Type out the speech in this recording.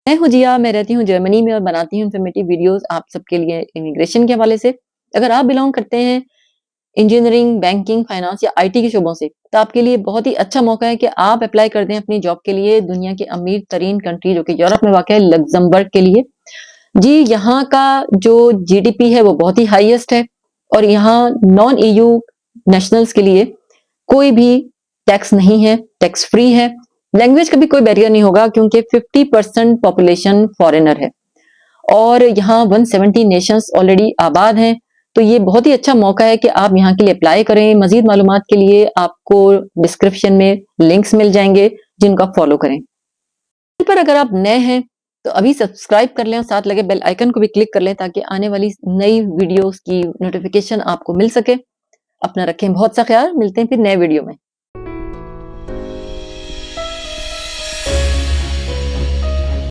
मैं हूँ जिया, मैं रहती हूँ जर्मनी में और बनाती हूँ इन्फॉर्मेटिव वीडियोस आप सबके लिए इमिग्रेशन के हवाले से। अगर आप बिलॉन्ग करते हैं इंजीनियरिंग, बैंकिंग, फाइनेंस या आईटी के शोबों से, तो आपके लिए बहुत ही अच्छा मौका है कि आप अप्लाई कर दें अपनी जॉब के लिए दुनिया की अमीर तरीन कंट्री जो कि यूरोप में वाक़ है लक्ज़मबर्ग के लिए। जी, यहाँ का जो जीडीपी है वो बहुत ही हाईएस्ट है और यहाँ नॉन ईयू नेशनल्स के लिए कोई भी टैक्स नहीं है, टैक्स फ्री है। लैंग्वेज का भी कोई बैरियर नहीं होगा क्योंकि 50% पॉपुलेशन फॉरेनर है और यहाँ 170 नेशंस ऑलरेडी आबाद हैं। तो ये बहुत ही अच्छा मौका है कि आप यहाँ के लिए अप्लाई करें। मज़ीद मालूमात के लिए आपको डिस्क्रिप्शन में लिंक्स मिल जाएँगे जिनको आप फॉलो करें। पर अगर आप नए हैं तो अभी सब्सक्राइब कर लें और साथ लगे बेल आइकन को भी क्लिक कर लें ताकि आने वाली नई वीडियोस की नोटिफिकेशन आपको मिल सके। अपना रखें बहुत सा ख्याल, मिलते हैं फिर नए वीडियो में।